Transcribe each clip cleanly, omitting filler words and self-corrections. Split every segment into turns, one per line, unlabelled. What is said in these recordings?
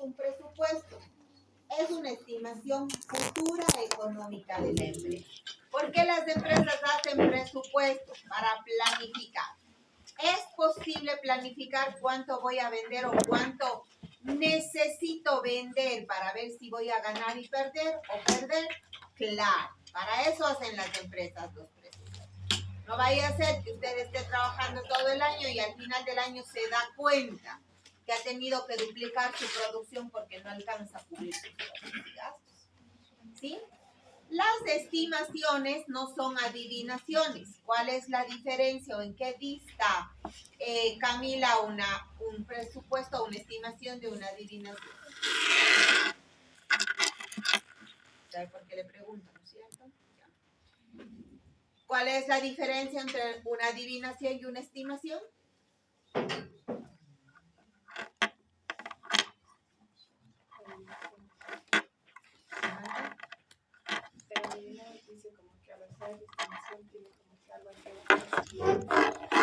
un presupuesto? Es una estimación futura económica de la empresa. ¿Por qué las empresas hacen presupuestos? Para planificar. ¿Es posible planificar cuánto voy a vender o cuánto necesito vender para ver si voy a ganar y perder o perder? Claro, para eso hacen las empresas los presupuestos. No vaya a ser que usted esté trabajando todo el año y al final del año se da cuenta que ha tenido que duplicar su producción porque no alcanza a cubrir sus gastos. ¿Sí? Las estimaciones no son adivinaciones. ¿Cuál es la diferencia o en qué dista, Camila, un presupuesto o una estimación de una adivinación? ¿Sabe por qué le pregunto, no es cierto? ¿Cuál es la diferencia entre una adivinación y una estimación?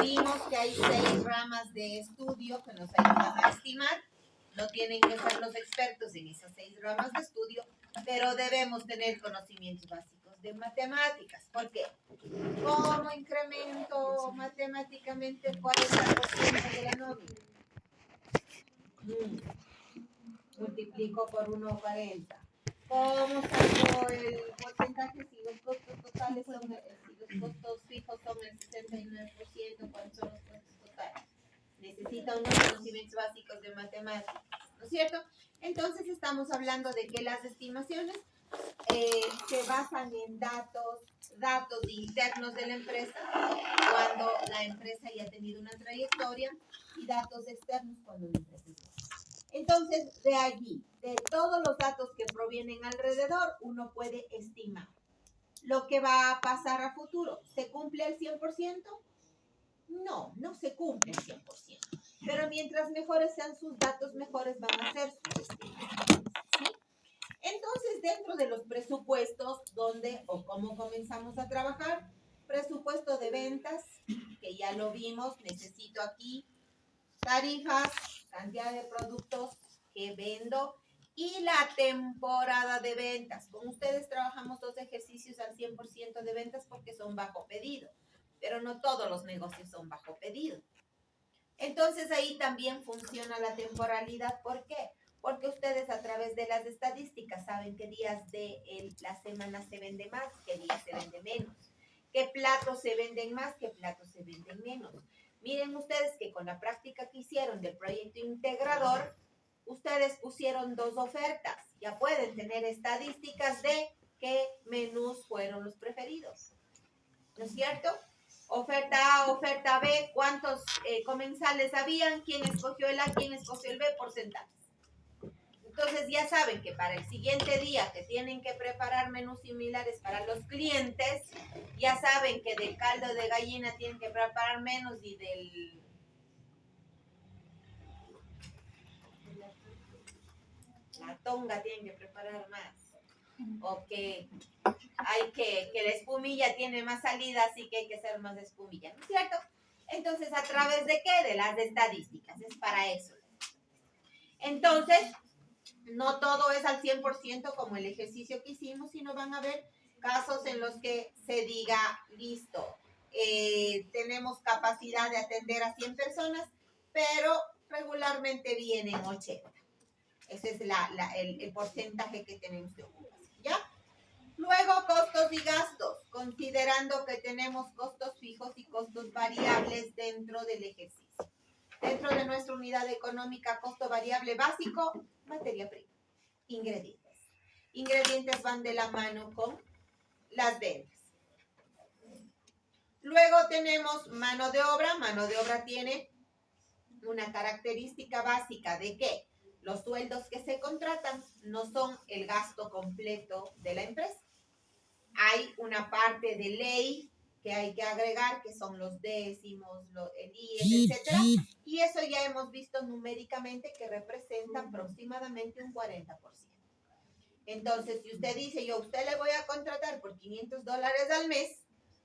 Vimos que hay 6 ramas de estudio que nos ayudan a estimar. No tienen que ser los expertos en esas 6 ramas de estudio, pero debemos tener conocimientos básicos de matemáticas. ¿Por qué? ¿Cómo incremento matemáticamente el 40% de la nómina? Multiplico por 1,40. ¿Cómo saco el porcentaje si los costos totales son, si los costos fijos son el 69%? ¿Cuáles son los costos totales? Necesita unos conocimientos básicos de matemáticas, ¿no es cierto? Entonces estamos hablando de que las estimaciones se basan en datos internos de la empresa cuando la empresa ya ha tenido una trayectoria y datos externos cuando la empresa es. Entonces, de allí, de todos los datos que provienen alrededor, uno puede estimar lo que va a pasar a futuro. ¿Se cumple el 100%? No, no se cumple el 100%. Pero mientras mejores sean sus datos, mejores van a ser sus estimaciones. ¿Sí? Entonces, dentro de los presupuestos, ¿dónde o cómo comenzamos a trabajar? Presupuesto de ventas, que ya lo vimos, necesito aquí tarifas, cantidad de productos que vendo y la temporada de ventas. Con ustedes trabajamos 2 ejercicios al 100% de ventas porque son bajo pedido, pero no todos los negocios son bajo pedido. Entonces ahí también funciona la temporalidad. ¿Por qué? Porque ustedes a través de las estadísticas saben qué días de la semana se vende más, qué días se vende menos, qué platos se venden más, qué platos se venden menos. Miren ustedes que con la práctica que hicieron del proyecto integrador, ustedes pusieron 2 ofertas. Ya pueden tener estadísticas de qué menús fueron los preferidos. ¿No es cierto? Oferta A, oferta B, ¿cuántos comensales habían? ¿Quién escogió el A? ¿Quién escogió el B? Porcentajes. Entonces ya saben que para el siguiente día que tienen que preparar menús similares para los clientes, ya saben que del caldo de gallina tienen que preparar menos y la tonga tienen que preparar más. O que la espumilla tiene más salida, así que hay que hacer más espumilla, ¿no es cierto? Entonces, ¿a través de qué? De las estadísticas, es para eso. Entonces, no todo es al 100% como el ejercicio que hicimos, sino van a haber casos en los que se diga, listo, tenemos capacidad de atender a 100 personas, pero regularmente vienen 80. Ese es el porcentaje que tenemos de ocupación, ¿ya? Luego, costos y gastos, considerando que tenemos costos fijos y costos variables dentro del ejercicio. Dentro de nuestra unidad económica, costo variable básico, materia prima, ingredientes. Ingredientes van de la mano con las ventas. Luego tenemos mano de obra. Mano de obra tiene una característica básica de que los sueldos que se contratan no son el gasto completo de la empresa. Hay una parte de ley que hay que agregar, que son los décimos, el IES, etcétera, y eso ya hemos visto numéricamente que representa aproximadamente un 40%. Entonces, si usted dice, yo a usted le voy a contratar por $500 al mes,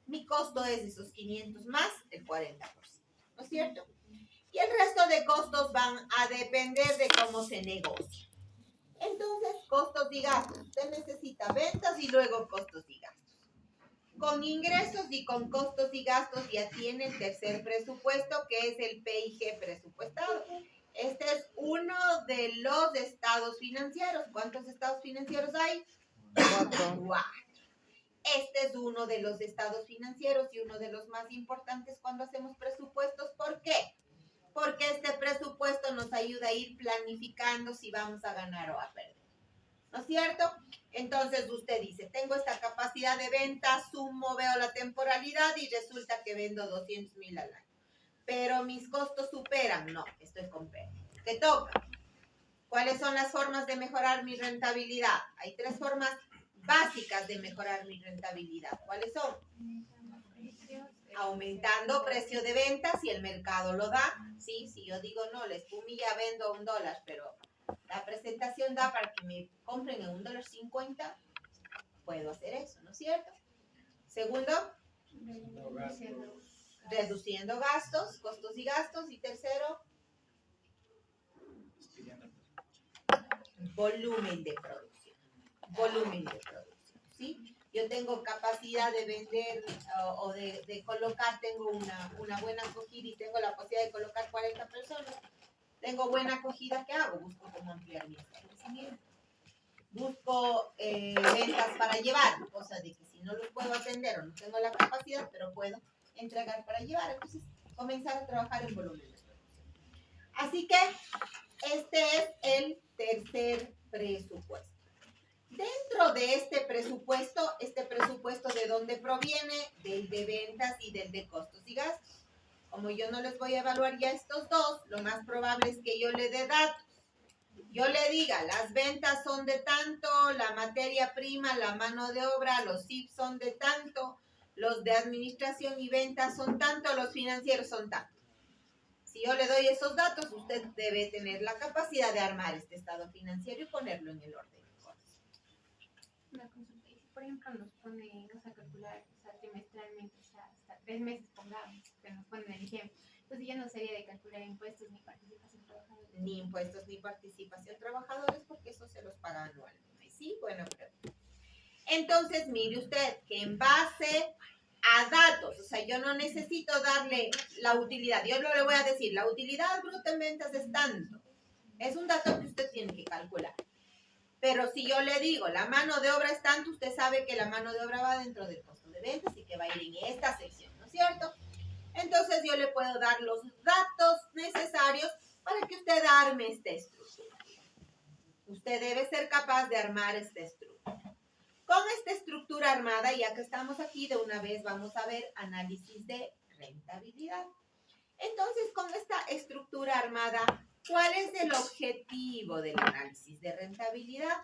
mi costo es esos 500 más el 40%, ¿no es cierto? Y el resto de costos van a depender de cómo se negocia. Entonces, costos y gastos. Usted necesita ventas y luego costos y gastos. Con ingresos y con costos y gastos ya tiene el tercer presupuesto, que es el PIG presupuestado. Este es uno de los estados financieros. ¿Cuántos estados financieros hay? 4. Este es uno de los estados financieros y uno de los más importantes cuando hacemos presupuestos. ¿Por qué? Porque este presupuesto nos ayuda a ir planificando si vamos a ganar o a perder. ¿No es cierto? Entonces usted dice, tengo esta capacidad de venta, sumo, veo la temporalidad y resulta que vendo 200,000 al año. Pero mis costos superan. No, estoy con pérdida. ¿Qué toca? ¿Cuáles son las formas de mejorar mi rentabilidad? Hay 3 formas básicas de mejorar mi rentabilidad. ¿Cuáles son? Aumentando precio de venta si el mercado lo da. Sí, si yo digo, no, la espumilla vendo $1, pero la presentación da para que me compren en $1.50, puedo hacer eso, ¿no es cierto? Segundo, reduciendo gastos, costos y gastos. Y tercero, volumen de producción. Volumen de producción, ¿sí? Yo tengo capacidad de vender o de colocar, tengo una buena acogida y tengo la posibilidad de colocar 40 personas. Tengo buena acogida, ¿qué hago? Busco cómo ampliar mi establecimiento. Busco ventas para llevar, cosa de que si no los puedo atender o no tengo la capacidad, pero puedo entregar para llevar. Entonces, comenzar a trabajar en volumen de producción. Así que este es el tercer presupuesto. Dentro de este presupuesto ¿de dónde proviene? Del de ventas y del de costos y gastos. Como yo no les voy a evaluar ya estos dos, lo más probable es que yo le dé datos. Yo le diga, las ventas son de tanto, la materia prima, la mano de obra, los SIF son de tanto, los de administración y ventas son tanto, los financieros son tanto. Si yo le doy esos datos, usted debe tener la capacidad de armar este estado financiero y ponerlo en el orden.
Una consulta, y si por ejemplo nos a calcular, trimestralmente, hasta 3 meses, pongamos, que nos ponen el ejemplo, entonces ya no sería de calcular impuestos ni participación trabajadores.
Ni impuestos ni participación trabajadores, porque eso se los paga anualmente. Sí, buena pregunta. Entonces, mire usted que en base a datos, o sea, yo no necesito darle la utilidad, yo no le voy a decir, la utilidad bruta en ventas es tanto. Es un dato que usted tiene que calcular. Pero si yo le digo, la mano de obra es tanto, usted sabe que la mano de obra va dentro del costo de ventas y que va a ir en esta sección, ¿no es cierto? Entonces yo le puedo dar los datos necesarios para que usted arme esta estructura. Usted debe ser capaz de armar esta estructura. Con esta estructura armada, ya que estamos aquí, de una vez vamos a ver análisis de rentabilidad. Entonces, con esta estructura armada, ¿cuál es el objetivo del análisis de rentabilidad?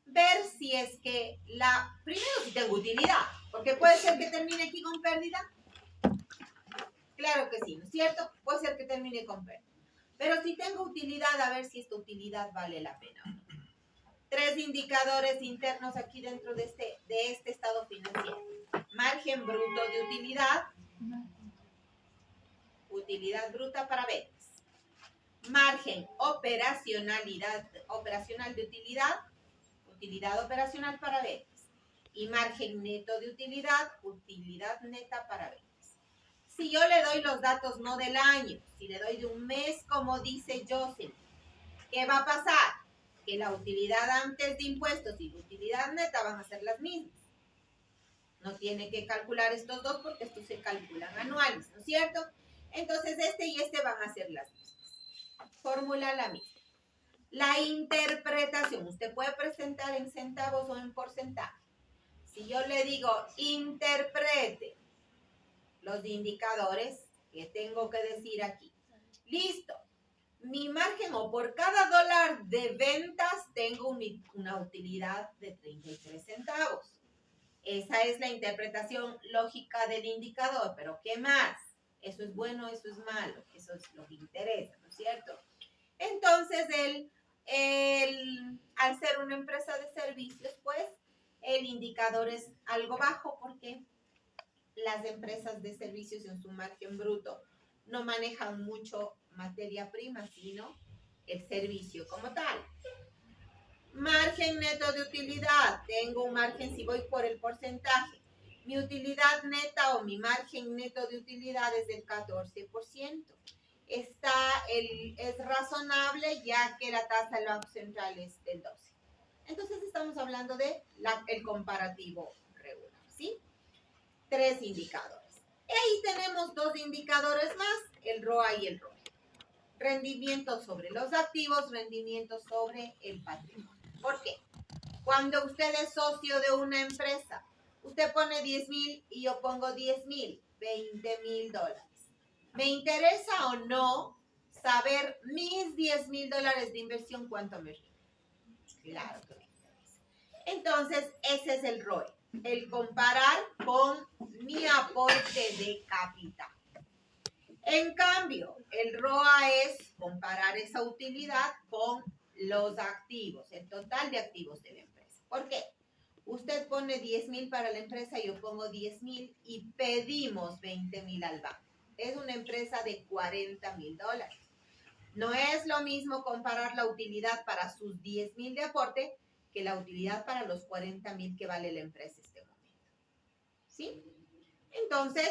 Ver si es que primero si tengo utilidad, porque puede ser que termine aquí con pérdida. Claro que sí, ¿no es cierto? Puede ser que termine con pérdida. Pero si tengo utilidad, a ver si esta utilidad vale la pena. 3 indicadores internos aquí dentro de este estado financiero. Margen bruto de utilidad, utilidad bruta para ventas. Margen operacional de utilidad, utilidad operacional para ventas. Y margen neto de utilidad, utilidad neta para ventas. Si yo le doy los datos no del año, si le doy de un mes, como dice Jocelyn, ¿qué va a pasar? Que la utilidad antes de impuestos y la utilidad neta van a ser las mismas. No tiene que calcular estos dos porque estos se calculan anuales, ¿no es cierto? Entonces este y este van a ser las mismas. Fórmula la misma. La interpretación, usted puede presentar en centavos o en porcentaje. Si yo le digo interprete los indicadores que tengo que decir aquí. Listo. Mi margen o por cada dólar de ventas tengo una utilidad de 33 centavos. Esa es la interpretación lógica del indicador, pero ¿qué más? Eso es bueno, eso es malo, eso es lo que interesa, ¿no es cierto? Entonces, al ser una empresa de servicios, pues el indicador es algo bajo porque las empresas de servicios en su margen bruto no manejan mucho materia prima, sino el servicio como tal. Margen neto de utilidad. Tengo un margen si voy por el porcentaje. Mi utilidad neta o mi margen neto de utilidad es del 14%. Es razonable ya que la tasa del Banco Central es del 12%. Entonces estamos hablando de el comparativo regular, ¿sí? 3 indicadores. Y ahí tenemos 2 indicadores más, el ROA y el ROE. Rendimiento sobre los activos, rendimiento sobre el patrimonio. ¿Por qué? Cuando usted es socio de una empresa, usted pone 10,000 y yo pongo 10,000, $20,000. ¿Me interesa o no saber mis $10,000 de inversión cuánto me rinde? Claro que me interesa. Entonces, ese es el ROE, el comparar con mi aporte de capital. En cambio, el ROA es comparar esa utilidad con los activos, el total de activos de la empresa. ¿Por qué? Usted pone 10,000 para la empresa, yo pongo 10,000 y pedimos 20,000 al banco. Es una empresa de $40,000. No es lo mismo comparar la utilidad para sus 10,000 de aporte que la utilidad para los 40,000 que vale la empresa este momento. ¿Sí? Entonces,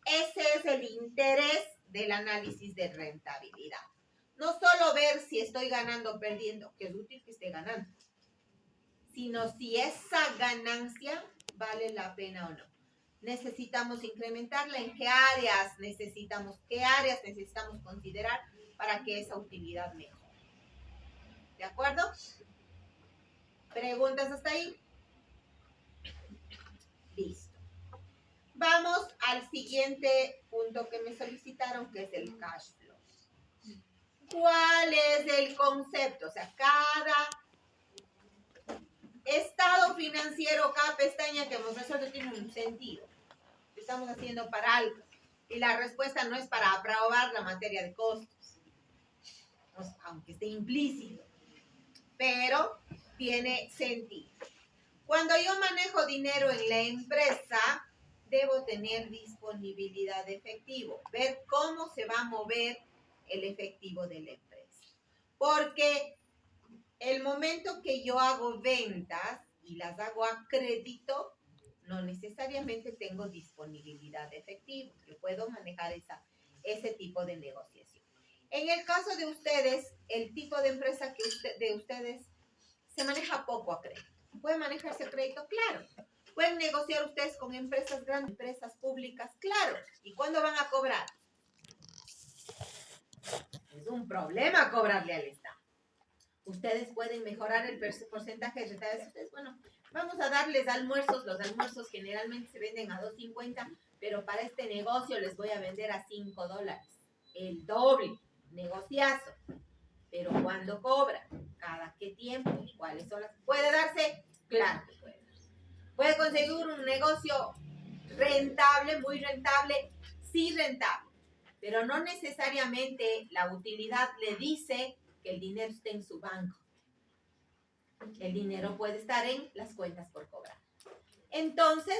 ese es el interés del análisis de rentabilidad. No solo ver si estoy ganando o perdiendo, que es útil que esté ganando, sino si esa ganancia vale la pena o no. Necesitamos incrementarla, en qué áreas necesitamos considerar para que esa utilidad mejore. ¿De acuerdo? ¿Preguntas hasta ahí? Listo. Vamos al siguiente punto que me solicitaron, que es el cash flow. ¿Cuál es el concepto? O sea, cada estado financiero, cada pestaña que hemos resuelto tiene un sentido. Estamos haciendo para algo. Y la respuesta no es para aprobar la materia de costos, aunque esté implícito, pero tiene sentido. Cuando yo manejo dinero en la empresa, debo tener disponibilidad de efectivo, ver cómo se va a mover el efectivo de la empresa. Porque el momento que yo hago ventas y las hago a crédito, no necesariamente tengo disponibilidad de efectivo. Yo puedo manejar ese tipo de negociación. En el caso de ustedes, el tipo de empresa de ustedes se maneja poco a crédito. ¿Puede manejarse a crédito? Claro. ¿Pueden negociar ustedes con empresas grandes, empresas públicas? Claro. ¿Y cuándo van a cobrar? Es un problema cobrarle al Estado. Ustedes pueden mejorar el porcentaje de rentabilidad. Ustedes, bueno, vamos a darles almuerzos. Los almuerzos generalmente se venden a $2.50, pero para este negocio les voy a vender a $5. El doble. Negociazo. Pero ¿cuándo cobra? ¿Cada qué tiempo? ¿Cuáles son las? ¿Puede darse? Claro que puede darse. ¿Puede conseguir un negocio rentable, muy rentable? Sí, rentable. Pero no necesariamente la utilidad le dice que el dinero esté en su banco. El dinero puede estar en las cuentas por cobrar. Entonces,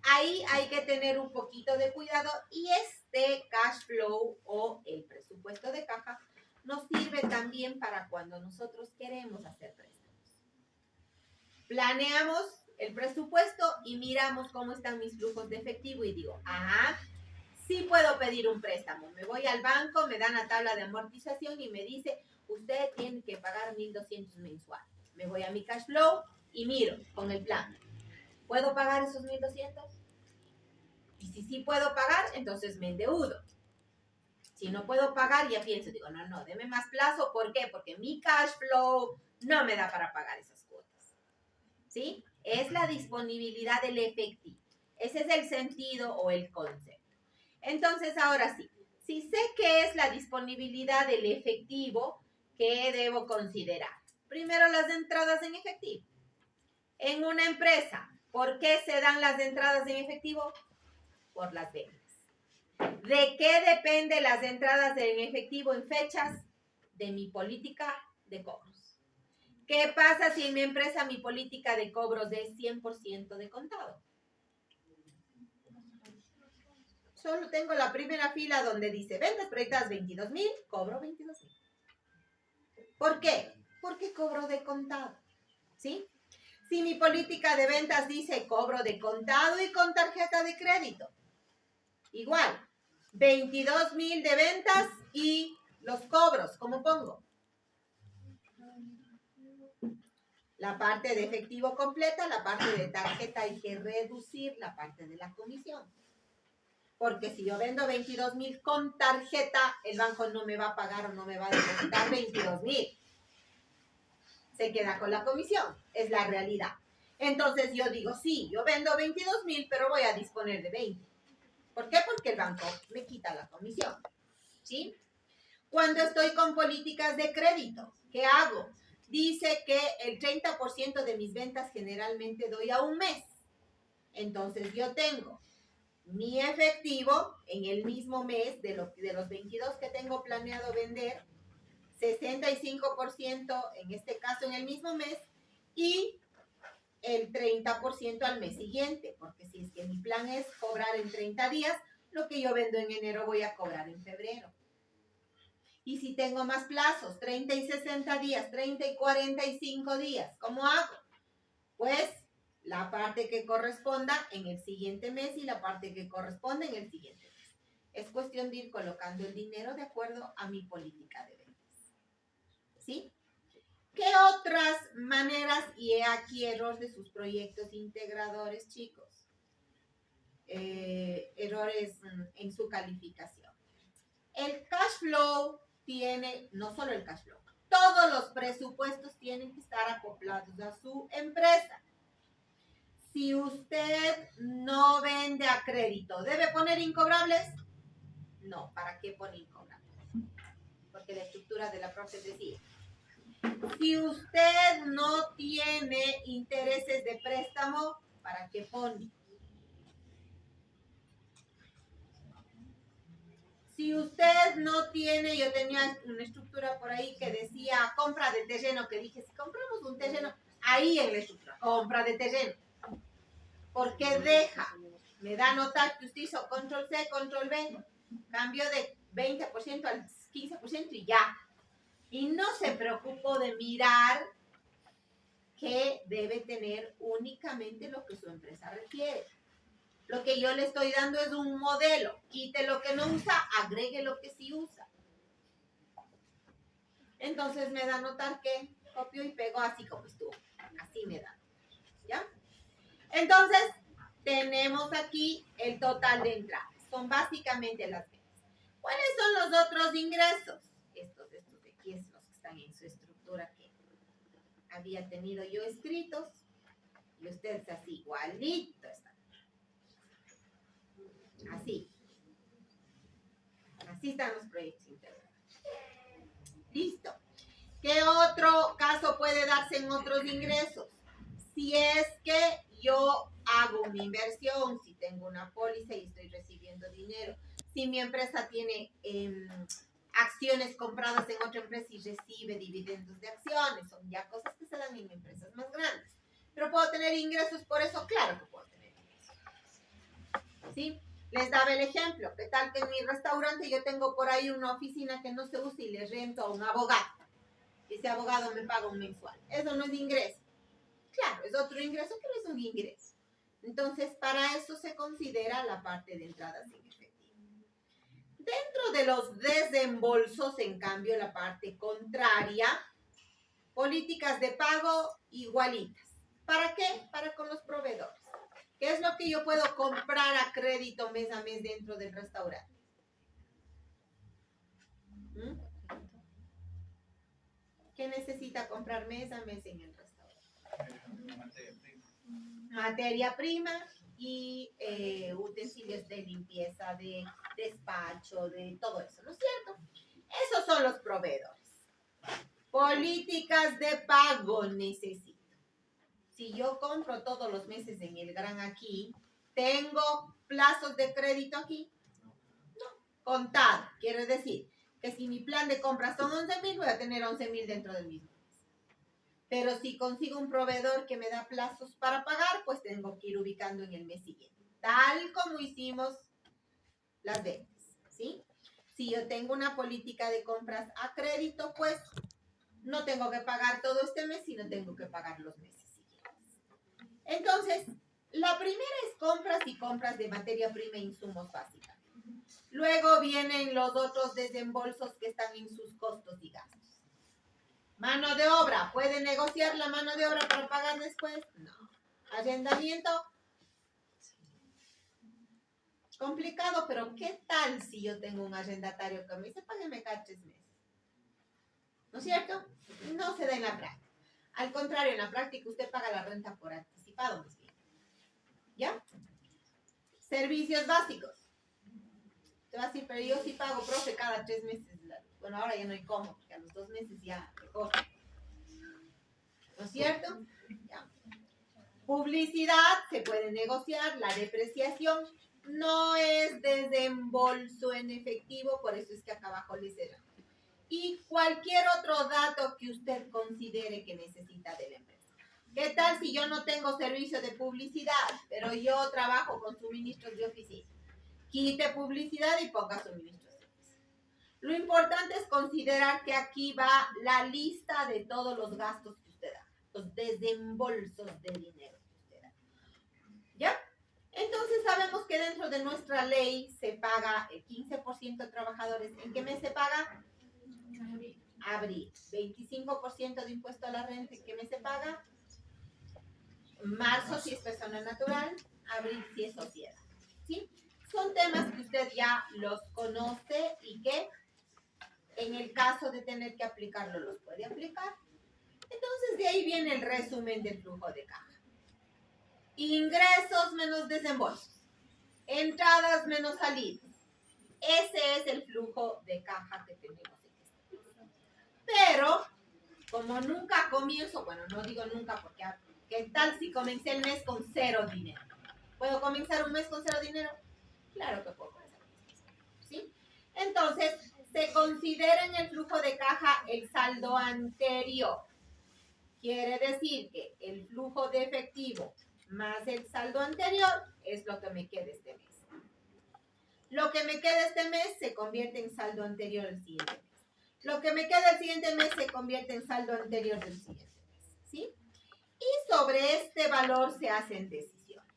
ahí hay que tener un poquito de cuidado y este cash flow o el presupuesto de caja nos sirve también para cuando nosotros queremos hacer préstamos. Planeamos el presupuesto y miramos cómo están mis flujos de efectivo y digo, sí puedo pedir un préstamo. Me voy al banco, me dan la tabla de amortización y me dice, usted tiene que pagar 1,200 mensual. Me voy a mi cash flow y miro con el plan. ¿Puedo pagar esos 1,200? Y si sí puedo pagar, entonces me endeudo. Si no puedo pagar, ya pienso, digo, no, deme más plazo. ¿Por qué? Porque mi cash flow no me da para pagar esas cuotas. ¿Sí? Es la disponibilidad del efectivo. Ese es el sentido o el concepto. Entonces, ahora sí, si sé qué es la disponibilidad del efectivo, ¿qué debo considerar? Primero, las entradas en efectivo. En una empresa, ¿por qué se dan las entradas en efectivo? Por las ventas. ¿De qué depende las entradas en efectivo en fechas? De mi política de cobros. ¿Qué pasa si en mi empresa mi política de cobros es 100% de contado? Solo tengo la primera fila donde dice ventas proyectadas 22,000, cobro 22,000. ¿Por qué? Porque cobro de contado. ¿sí? Si mi política de ventas dice cobro de contado y con tarjeta de crédito, igual, 22,000 de ventas y los cobros, ¿cómo pongo? La parte de efectivo completa, la parte de tarjeta hay que reducir la parte de la comisión. Porque si yo vendo 22,000 con tarjeta, el banco no me va a pagar o no me va a depositar 22,000. Se queda con la comisión, es la realidad. Entonces yo digo, sí, yo vendo 22,000, pero voy a disponer de 20. ¿Por qué? Porque el banco me quita la comisión, ¿sí? Cuando estoy con políticas de crédito, ¿qué hago? Dice que el 30% de mis ventas generalmente doy a un mes. Entonces yo tengo mi efectivo en el mismo mes de los 22 que tengo planeado vender, 65% en este caso en el mismo mes y el 30% al mes siguiente, porque si es que mi plan es cobrar en 30 días, lo que yo vendo en enero voy a cobrar en febrero. Y si tengo más plazos, 30 y 60 días, 30 y 45 días, ¿cómo hago? Pues la parte que corresponda en el siguiente mes y la parte que corresponde en el siguiente mes. Es cuestión de ir colocando el dinero de acuerdo a mi política de ventas. ¿Sí? ¿Qué otras maneras, y he aquí error de sus proyectos integradores, chicos? Errores en su calificación. El cash flow tiene, no solo el cash flow, todos los presupuestos tienen que estar acoplados a su empresa. Si usted no vende a crédito, ¿debe poner incobrables? No, ¿para qué pone incobrables? Porque la estructura de la profe decía, si usted no tiene intereses de préstamo, ¿para qué pone? Si usted no tiene, yo tenía una estructura por ahí que decía compra de terreno, que dije, si compramos un terreno, ahí en la estructura, compra de terreno. Porque deja, me da nota que usted hizo control C, control B, cambio de 20% al 15% y ya. Y no se preocupó de mirar que debe tener únicamente lo que su empresa requiere. Lo que yo le estoy dando es un modelo. Quite lo que no usa, agregue lo que sí usa. Entonces me da a notar que copio y pego así como estuvo. Así me da. ¿Ya? Entonces, tenemos aquí el total de entradas. Son básicamente las ventas. ¿Cuáles son los otros ingresos? Estos de aquí es los que están en su estructura que había tenido yo escritos. Y ustedes así, igualito están. Así. Así están los proyectos integrados. Listo. ¿Qué otro caso puede darse en otros ingresos? Si es que yo hago una inversión, si tengo una póliza y estoy recibiendo dinero, si mi empresa tiene acciones compradas en otra empresa y recibe dividendos de acciones, son ya cosas que se dan en empresas más grandes. ¿Pero puedo tener ingresos por eso? Claro que puedo tener ingresos. ¿Sí? Les daba el ejemplo, ¿qué tal que en mi restaurante yo tengo por ahí una oficina que no se usa y le rento a un abogado? Ese abogado me paga un mensual. Eso no es ingreso. Claro, es otro ingreso que no es un ingreso. Entonces, para eso se considera la parte de entradas en efectivo. Dentro de los desembolsos, en cambio, la parte contraria, políticas de pago igualitas. ¿Para qué? Para con los proveedores. ¿Qué es lo que yo puedo comprar a crédito mes a mes dentro del restaurante? ¿Qué necesita comprar mes a mes en el restaurante? Materia prima y utensilios de limpieza, de despacho, de todo eso, ¿no es cierto? Esos son los proveedores. Políticas de pago necesito. Si yo compro todos los meses en el Gran aquí, ¿tengo plazos de crédito aquí? No, contado. Quiere decir que si mi plan de compra son 11,000, voy a tener 11,000 dentro del mismo mes. Pero si consigo un proveedor que me da plazos para pagar, pues tengo que ir ubicando en el mes siguiente. Tal como hicimos las ventas, ¿sí? Si yo tengo una política de compras a crédito, pues No tengo que pagar todo este mes, sino tengo que pagar los meses siguientes. Entonces, la primera es compras y compras de materia prima e insumos básicos. Luego vienen los otros desembolsos que están en sus costos y gastos. Mano de obra, ¿puede negociar la mano de obra para pagar después? No. Arrendamiento, complicado, pero ¿qué tal si yo tengo un arrendatario que me dice, págueme cada 3 meses? ¿No es cierto? No se da en la práctica. Al contrario, en la práctica usted paga la renta por anticipado, más bien. ¿Ya? Servicios básicos. Te va a decir, pero yo sí pago, profe, cada 3 meses. Bueno, ahora ya no hay cómo, porque a los 2 meses ya te coge. ¿No es cierto? Ya. Publicidad se puede negociar, la depreciación no es desembolso en efectivo, por eso es que acá abajo les da. Y cualquier otro dato que usted considere que necesita de la empresa. ¿Qué tal si yo no tengo servicio de publicidad, pero yo trabajo con suministros de oficina? Quite publicidad y ponga suministros de oficina. Lo importante es considerar que aquí va la lista de todos los gastos que usted da, los desembolsos de dinero que usted da. ¿Ya? Entonces sabemos que dentro de nuestra ley se paga el 15% de trabajadores. ¿En qué mes se paga? Abril. 25% de impuesto a la renta. ¿En qué mes se paga? Marzo si es persona natural, abril si es sociedad. ¿Sí? Son temas que usted ya los conoce y que en el caso de tener que aplicarlo los puede aplicar. Entonces de ahí viene el resumen del flujo de caja. Ingresos menos desembolsos. Entradas menos salidas. Ese es el flujo de caja que tenemos en este mes. Pero, como nunca comienzo, bueno, no digo nunca porque ¿qué tal si comencé el mes con 0 dinero? ¿Puedo comenzar un mes con 0 dinero? Claro que puedo comenzar un mes con 0, ¿sí? Entonces, se considera en el flujo de caja el saldo anterior. Quiere decir que el flujo de efectivo más el saldo anterior es lo que me queda este mes. Lo que me queda este mes se convierte en saldo anterior el siguiente mes. Lo que me queda el siguiente mes se convierte en saldo anterior del siguiente mes, ¿sí? Y sobre este valor se hacen decisiones.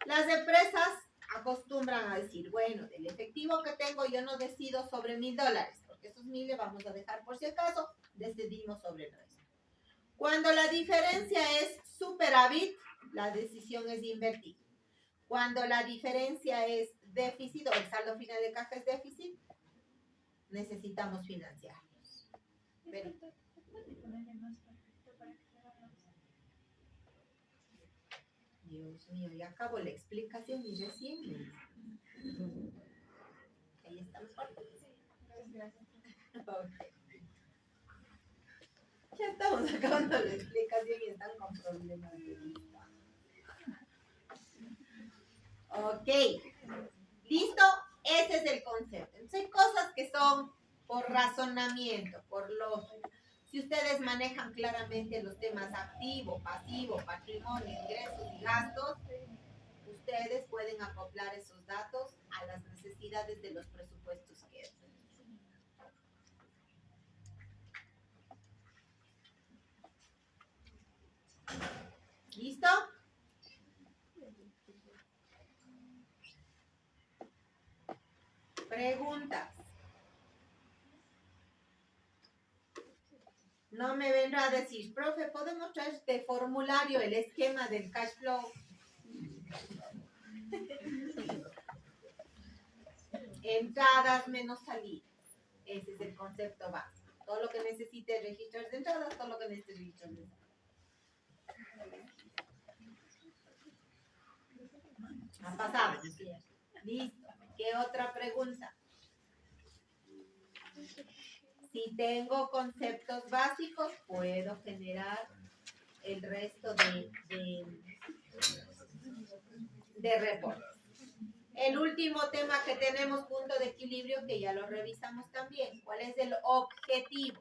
Las empresas acostumbran a decir, bueno, del efectivo que tengo yo no decido sobre $1,000, porque esos 1,000 le vamos a dejar por si acaso, decidimos sobre el resto. Cuando la diferencia es superávit, la decisión es invertir. Cuando la diferencia es déficit o el saldo final de caja es déficit, necesitamos financiarlos. Pero, Dios mío, ya acabo la explicación y recién. Ahí estamos. Okay. Ya estamos acabando la explicación y están con problemas de vista. Ok. ¿Listo? Ese es el concepto. Entonces hay cosas que son por razonamiento, por lógica. Si ustedes manejan claramente los temas activo, pasivo, patrimonio, ingresos y gastos, ustedes pueden acoplar esos datos a las necesidades de los presupuestos que es. ¿Listo? Preguntas. No me vendrá a decir, profe, ¿podemos traer este formulario, el esquema del cash flow? Entradas menos salidas. Ese es el concepto básico. Todo lo que necesite registros de entradas, todo lo que necesite registros de salidas. Ha pasado. Listo. ¿Qué otra pregunta? Si tengo conceptos básicos, puedo generar el resto de reportes. El último tema que tenemos, punto de equilibrio, que ya lo revisamos también. ¿Cuál es el objetivo?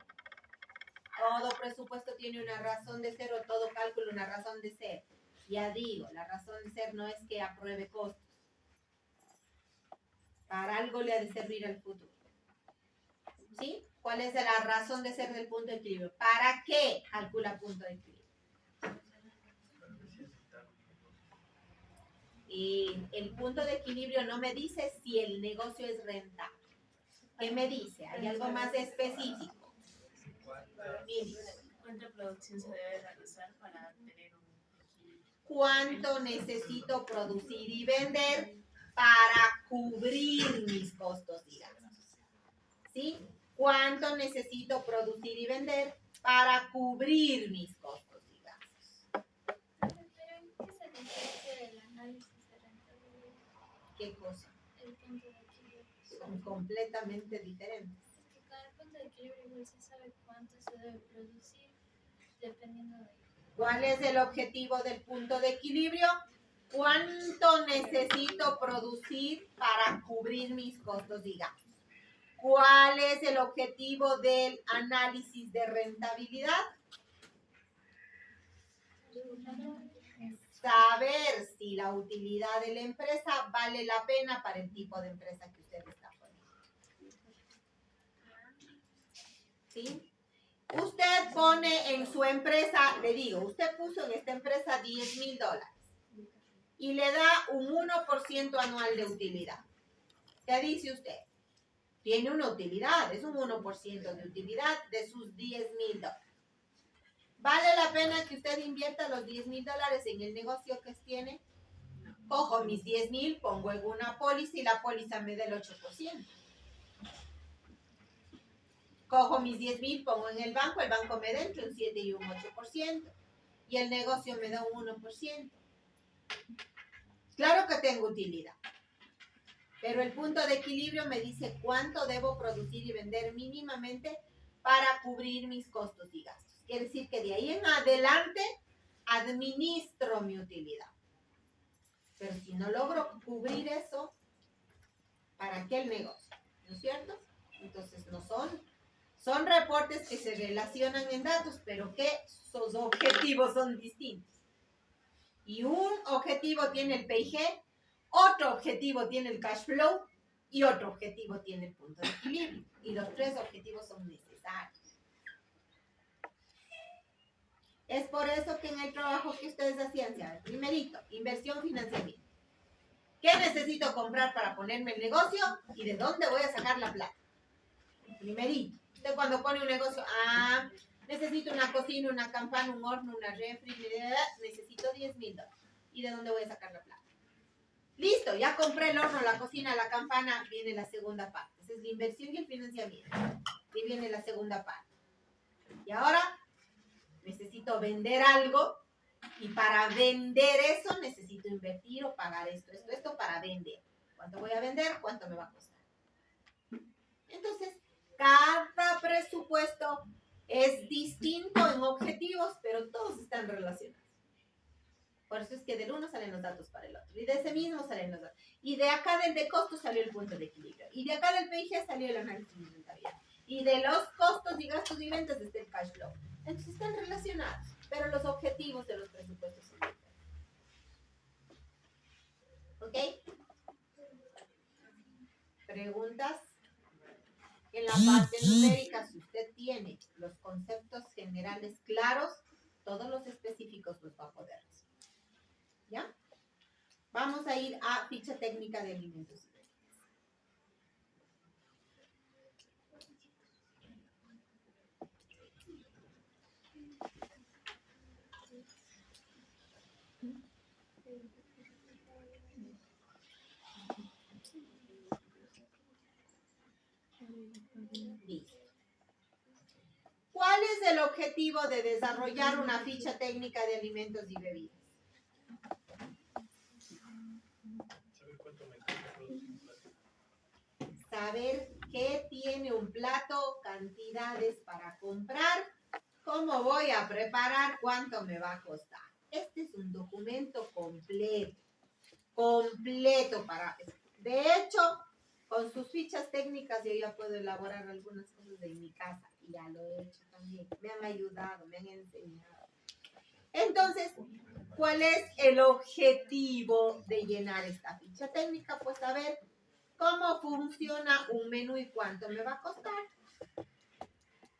Todo presupuesto tiene una razón de ser o todo cálculo una razón de ser. Ya digo, la razón de ser no es que apruebe costos. Para algo le ha de servir al futuro. ¿Sí? ¿Cuál es la razón de ser del punto de equilibrio? ¿Para qué calcula punto de equilibrio? Y el punto de equilibrio no me dice si el negocio es rentable. ¿Qué me dice? ¿Hay algo más específico?
¿Cuánta producción se debe realizar para tener un equilibrio?
¿Cuánto necesito producir y vender para cubrir mis costos y gastos? ¿Sí? ¿Cuánto necesito producir y vender para cubrir mis costos y gastos?
¿Pero en qué se diferencia del análisis de rentabilidad?
¿Qué cosa?
El punto de equilibrio.
Son completamente diferentes.
Es que con el punto de equilibrio igual se sabe cuánto se debe producir dependiendo de...
¿Cuál es el objetivo del punto de equilibrio? ¿Cuánto necesito producir para cubrir mis costos y gastos? ¿Cuál es el objetivo del análisis de rentabilidad? Saber si la utilidad de la empresa vale la pena para el tipo de empresa que usted está poniendo. ¿Sí? Usted pone en su empresa, le digo, usted puso en esta empresa $10,000 y le da un 1% anual de utilidad. ¿Qué dice usted? Tiene una utilidad, es un 1% de utilidad de sus $10,000. ¿Vale la pena que usted invierta los $10,000 en el negocio que tiene? Cojo mis 10,000, pongo en una póliza y la póliza me da el 8%. Cojo mis 10,000, pongo en el banco me da entre un 7 y un 8%. Y el negocio me da un 1%. Claro que tengo utilidad. Pero el punto de equilibrio me dice cuánto debo producir y vender mínimamente para cubrir mis costos y gastos. Quiere decir que de ahí en adelante administro mi utilidad. Pero si no logro cubrir eso, ¿para qué el negocio? ¿No es cierto? Entonces no son reportes que se relacionan en datos, pero que sus objetivos son distintos. Y un objetivo tiene el PIG, otro objetivo tiene el cash flow y otro objetivo tiene el punto de equilibrio. Y los tres objetivos son necesarios. Es por eso que en el trabajo que ustedes hacían, primerito, inversión, financiamiento. ¿Qué necesito comprar para ponerme el negocio y de dónde voy a sacar la plata? Primerito. Usted cuando pone un negocio, necesito una cocina, una campana, un horno, una refri, necesito $10,000. ¿Y de dónde voy a sacar la plata? Listo, ya compré el horno, la cocina, la campana, viene la segunda parte. Esa es la inversión y el financiamiento. Y viene la segunda parte. Y ahora necesito vender algo y para vender eso necesito invertir o pagar esto para vender. ¿Cuánto voy a vender? ¿Cuánto me va a costar? Entonces, cada presupuesto es distinto en objetivos, pero todos están relacionados. Por eso es que del uno salen los datos para el otro. Y de ese mismo salen los datos. Y de acá del de costos salió el punto de equilibrio. Y de acá del PIG salió el análisis de rentabilidad. Y de los costos y gastos y ventas está el cash flow. Entonces están relacionados, pero los objetivos de los presupuestos son diferentes. ¿Ok? ¿Preguntas? En la parte numérica, si usted tiene los conceptos generales claros, todos los específicos los va a poder resolver. ¿Ya? Vamos a ir a ficha técnica de alimentos y bebidas. Listo. ¿Cuál es el objetivo de desarrollar una ficha técnica de alimentos y bebidas? Saber qué tiene un plato, cantidades para comprar, cómo voy a preparar, cuánto me va a costar. Este es un documento completo para... De hecho, con sus fichas técnicas yo ya puedo elaborar algunas cosas de mi casa y ya lo he hecho también. Me han ayudado, me han enseñado. Entonces, ¿cuál es el objetivo de llenar esta ficha técnica? Pues saber cómo funciona un menú y cuánto me va a costar.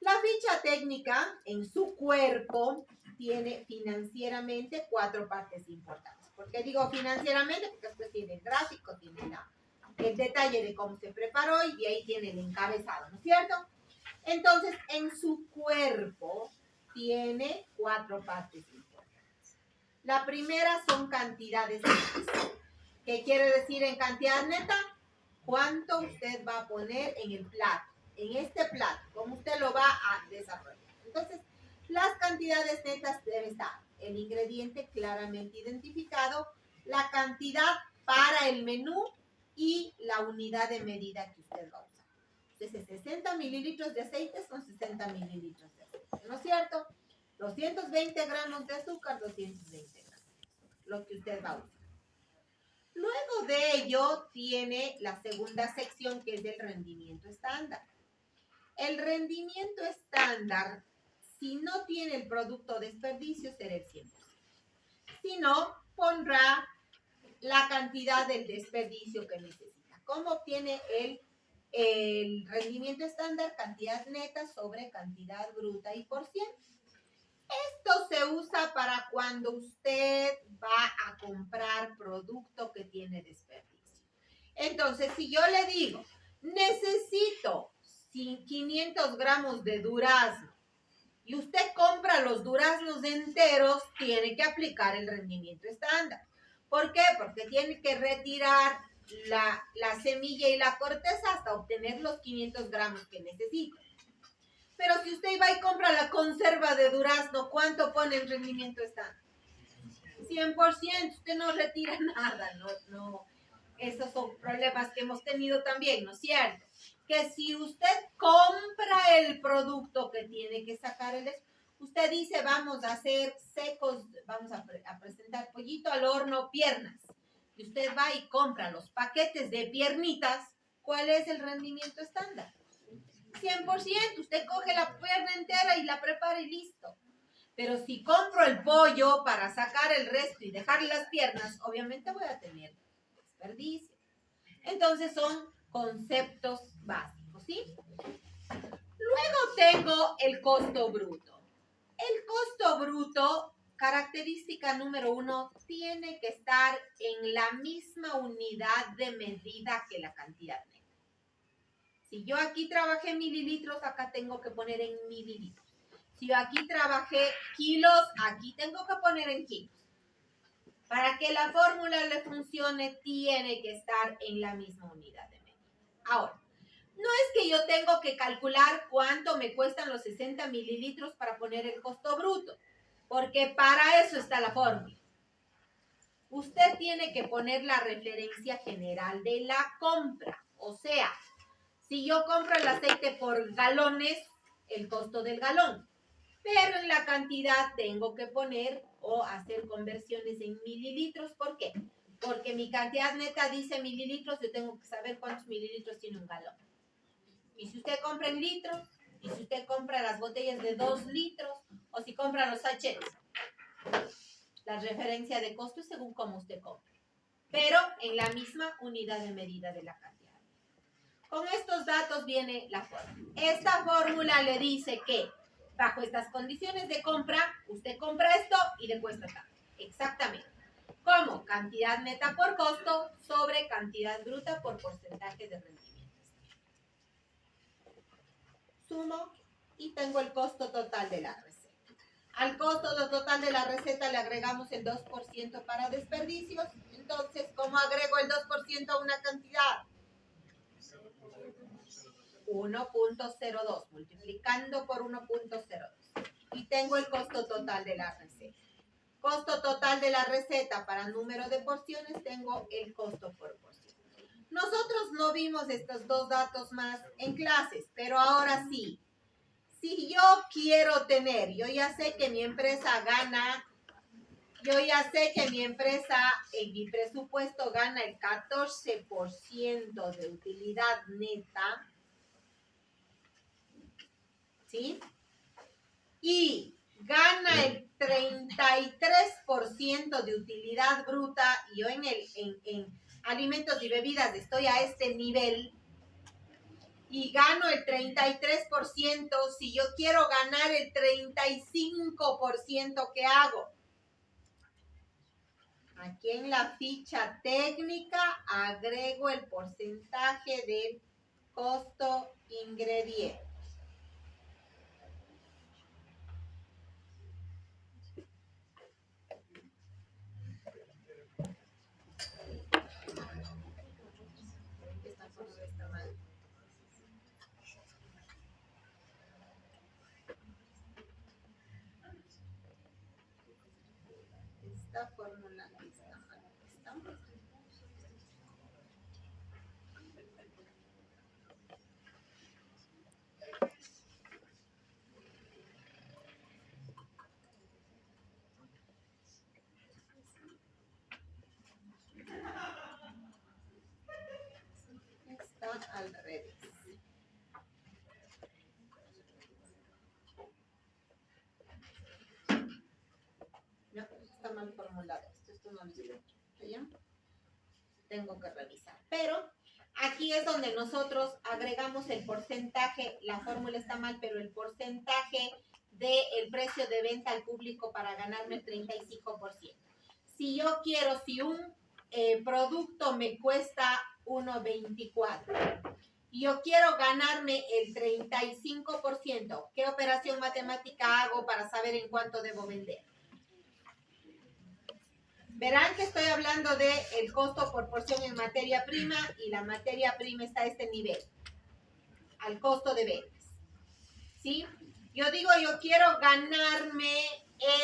La ficha técnica en su cuerpo tiene financieramente 4 partes importantes. ¿Por qué digo financieramente? Porque después tiene el gráfico, tiene el detalle de cómo se preparó y de ahí tiene el encabezado, ¿no es cierto? Entonces, en su cuerpo tiene 4 partes importantes. La primera son cantidades netas. ¿Qué quiere decir en cantidad neta? ¿Cuánto usted va a poner en el plato? En este plato, cómo usted lo va a desarrollar. Entonces, las cantidades netas debe estar el ingrediente claramente identificado, la cantidad para el menú y la unidad de medida que usted va a usar. Entonces, 60 mililitros de aceite son 60 mililitros de aceite, ¿no es cierto? 220 gramos de azúcar, 220 gramos, lo que usted va a usar. Luego de ello tiene la segunda sección que es el rendimiento estándar. El rendimiento estándar, si no tiene el producto desperdicio, será el 100%. Si no, pondrá la cantidad del desperdicio que necesita. ¿Cómo obtiene el rendimiento estándar? Cantidad neta sobre cantidad bruta y por 100. Esto se usa para cuando usted va a comprar producto que tiene desperdicio. Entonces, si yo le digo, necesito 500 gramos de durazno y usted compra los duraznos enteros, tiene que aplicar el rendimiento estándar. ¿Por qué? Porque tiene que retirar la semilla y la corteza hasta obtener los 500 gramos que necesita. Pero si usted va y compra la conserva de durazno, ¿cuánto pone el rendimiento estándar? 100%, usted no retira nada, no. Esos son problemas que hemos tenido también, ¿no es cierto? Que si usted compra el producto que tiene que sacar usted dice, vamos a hacer secos, vamos a presentar pollito al horno, piernas. Y usted va y compra los paquetes de piernitas, ¿cuál es el rendimiento estándar? 100%, usted coge la pierna entera y la prepara y listo. Pero si compro el pollo para sacar el resto y dejarle las piernas, obviamente voy a tener desperdicio. Entonces son conceptos básicos, ¿sí? Luego tengo el costo bruto. El costo bruto, característica número 1, tiene que estar en la misma unidad de medida que la cantidad neta. Si yo aquí trabajé mililitros, acá tengo que poner en mililitros. Si yo aquí trabajé kilos, aquí tengo que poner en kilos. Para que la fórmula le funcione, tiene que estar en la misma unidad de medida. Ahora, no es que yo tengo que calcular cuánto me cuestan los 60 mililitros para poner el costo bruto, porque para eso está la fórmula. Usted tiene que poner la referencia general de la compra. O sea, si yo compro el aceite por galones, el costo del galón. Pero en la cantidad tengo que poner o hacer conversiones en mililitros. ¿Por qué? Porque mi cantidad neta dice mililitros, yo tengo que saber cuántos mililitros tiene un galón. Y si usted compra en litros, y si usted compra las botellas de 2 litros, o si compra los sachets, la referencia de costo es según cómo usted compra, pero en la misma unidad de medida de la cantidad. Con estos datos viene la fórmula. Esta fórmula le dice que bajo estas condiciones de compra, usted compra esto y le cuesta tanto. Exactamente. Como cantidad neta por costo sobre cantidad bruta por porcentaje de rendimiento. Sumo y tengo el costo total de la receta. Al costo total de la receta le agregamos el 2% para desperdicios. Entonces, ¿cómo agrego el 2% a una cantidad? 1.02, multiplicando por 1.02. Y tengo el costo total de la receta. Costo total de la receta para número de porciones, tengo el costo por porción. Nosotros no vimos estos dos datos más en clases, pero ahora sí. Si yo quiero tener, yo ya sé que mi empresa gana, yo ya sé que mi empresa en mi presupuesto gana el 14% de utilidad neta, ¿sí? Y gana el 33% de utilidad bruta, y yo en alimentos y bebidas estoy a este nivel. y gano el 33%, si yo quiero ganar el 35%, ¿qué hago? Aquí en la ficha técnica agrego el porcentaje del costo ingrediente. Esta fórmula está mal. Esta fórmula está mal. ¿Está mal? Está al revés. No, está mal formulado. Esto no lo sé. ¿Ya? Tengo que revisar. Pero aquí es donde nosotros agregamos el porcentaje. La fórmula está mal, pero el porcentaje del precio de venta al público para ganarme el 35%. Si yo quiero, si un producto me cuesta 1.24 y yo quiero ganarme el 35%, ¿qué operación matemática hago para saber en cuánto debo vender? Verán que estoy hablando de el costo por porción en materia prima y la materia prima está a este nivel, al costo de ventas. ¿Sí? Yo digo, yo quiero ganarme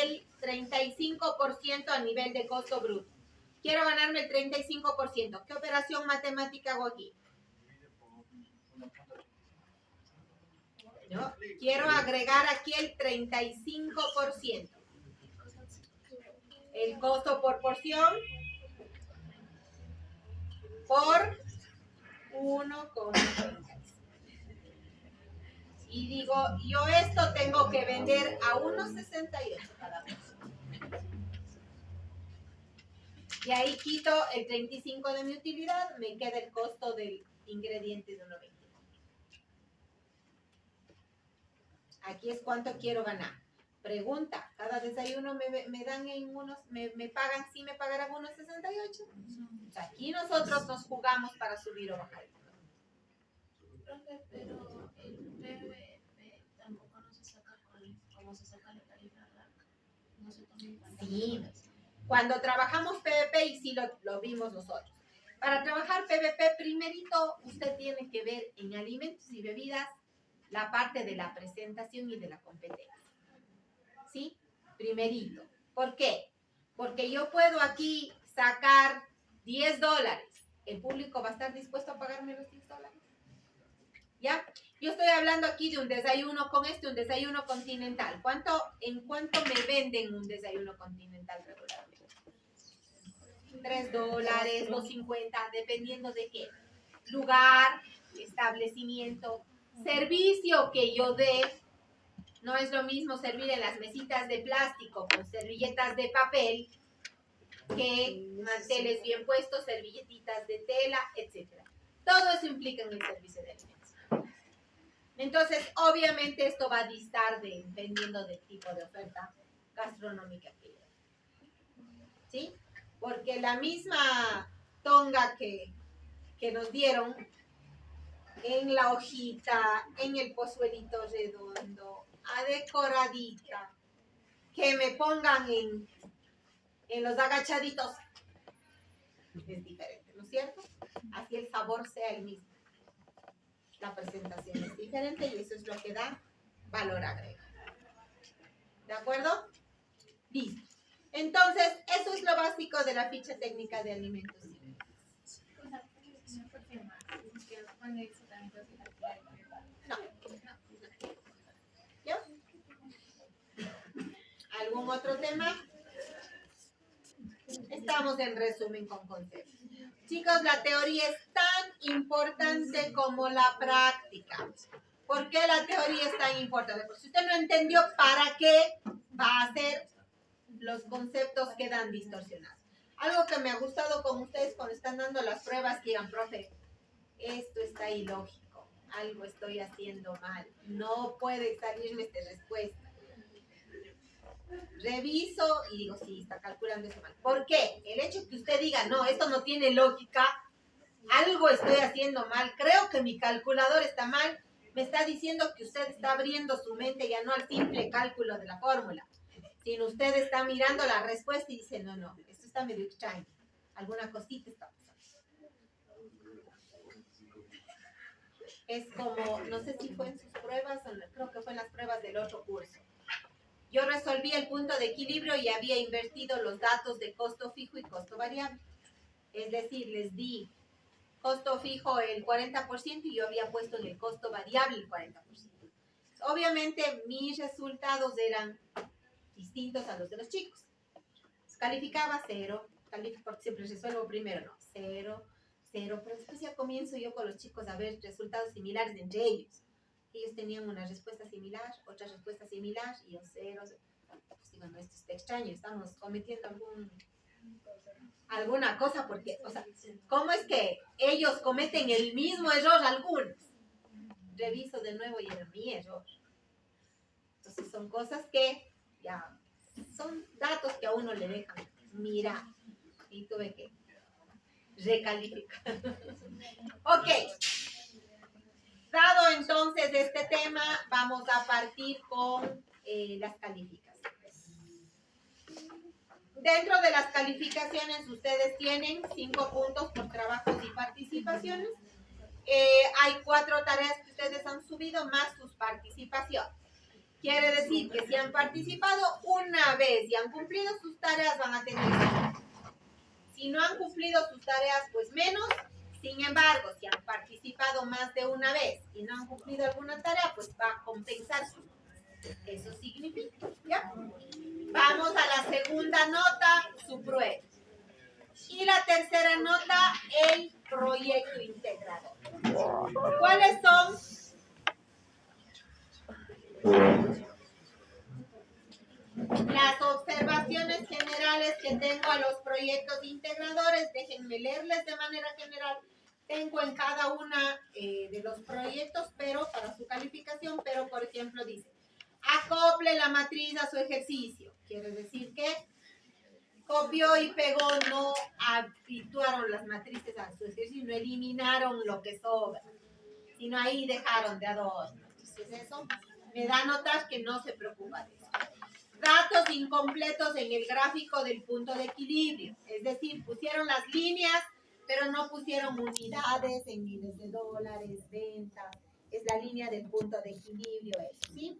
el 35% a nivel de costo bruto. Quiero ganarme el 35%. ¿Qué operación matemática hago aquí? Yo quiero agregar aquí el 35%. El costo por porción por 1,90. Y digo, yo esto tengo que vender a 1,68 cada porción. Y ahí quito el 35 de mi utilidad, me queda el costo del ingrediente de 1,20. Aquí es cuánto quiero ganar. Pregunta, ¿cada desayuno me dan en unos, me pagan, sí me pagarán 1,68? O sea, aquí nosotros nos jugamos para subir o bajar.
Profe, pero el PVP tampoco no se saca como se saca la tarifa blanca. No se toma en cuenta.
Sí, cuando trabajamos PVP, y sí lo vimos nosotros. Para trabajar PVP, primerito, usted tiene que ver en alimentos y bebidas la parte de la presentación y de la competencia. ¿Sí? Primerito. ¿Por qué? Porque yo puedo aquí sacar $10. ¿El público va a estar dispuesto a pagarme los $10? ¿Ya? Yo estoy hablando aquí de un desayuno con un desayuno continental. ¿En cuánto me venden un desayuno continental regularmente? $3, $2.50, dependiendo de qué. Lugar, establecimiento, servicio que yo dé. No es lo mismo servir en las mesitas de plástico con servilletas de papel que manteles bien puestos, servilletitas de tela, etc. Todo eso implica en el servicio de alimentos. Entonces, obviamente esto va a distar dependiendo del tipo de oferta gastronómica que yo. ¿Sí? Porque la misma tonga que nos dieron en la hojita, en el pozuelito redondo, decoradita, que me pongan en los agachaditos, es diferente, ¿no es cierto? Así el sabor sea el mismo. La presentación es diferente y eso es lo que da valor agregado. ¿De acuerdo? Listo. Entonces, eso es lo básico de la ficha técnica de alimentos. No. ¿Ya? ¿Algún otro tema? Estamos en resumen con conceptos. Chicos, la teoría es tan importante como la práctica. ¿Por qué la teoría es tan importante? Porque si usted no entendió para qué va a hacer, los conceptos quedan distorsionados. Algo que me ha gustado con ustedes cuando están dando las pruebas, que digan, profe, esto está ilógico. algo estoy haciendo mal. No puede salirme esta respuesta. Reviso y digo, sí, está calculando eso mal. ¿Por qué? El hecho que usted diga, no, esto no tiene lógica, algo estoy haciendo mal, creo que mi calculador está mal, me está diciendo que usted está abriendo su mente ya no al simple cálculo de la fórmula, sino usted está mirando la respuesta y dice, no, esto está medio extraño, alguna cosita está pasando. Es como, no sé si fue en sus pruebas, o creo que fue en las pruebas del otro curso. Yo resolví el punto de equilibrio y había invertido los datos de costo fijo y costo variable. Es decir, les di costo fijo el 40% y yo había puesto en el costo variable el 40%. Obviamente mis resultados eran distintos a los de los chicos. Calificaba 0, porque siempre resuelvo primero, no, 0, pero después ya comienzo yo con los chicos a ver resultados similares entre ellos. Ellos tenían una respuesta similar, otra respuesta similar, y yo 0. Pues digo, no, esto está extraño, estamos cometiendo alguna cosa, porque, o sea, ¿cómo es que ellos cometen el mismo error algunos? Reviso de nuevo y era mi error. Entonces son cosas que ya, son datos que a uno le dejan mirar, y tuve que recalificar. Ok. Dado entonces este tema, vamos a partir con las calificaciones. Dentro de las calificaciones, ustedes tienen 5 puntos por trabajos y participaciones. Hay 4 tareas que ustedes han subido más sus participaciones. Quiere decir que si han participado una vez y han cumplido sus tareas, van a tener 5. Si no han cumplido sus tareas, pues menos. Sin embargo, si han participado más de una vez y no han cumplido alguna tarea, pues va a compensar su nota. Eso significa, ¿ya? Vamos a la segunda nota, su prueba. Y la tercera nota, el proyecto integrador. ¿Cuáles son? Las observaciones generales que tengo a los proyectos integradores, déjenme leerles de manera general. Tengo en cada una de los proyectos, pero para su calificación, pero por ejemplo dice, acople la matriz a su ejercicio. Quiere decir que copió y pegó, no habituaron las matrices a su ejercicio, no eliminaron lo que sobra, sino ahí dejaron de adorno. Entonces eso me da notas que no se preocupa de eso. Datos incompletos en el gráfico del punto de equilibrio, es decir, pusieron las líneas, pero no pusieron unidades en miles de dólares, ventas, es la línea del punto de equilibrio, eso, ¿sí?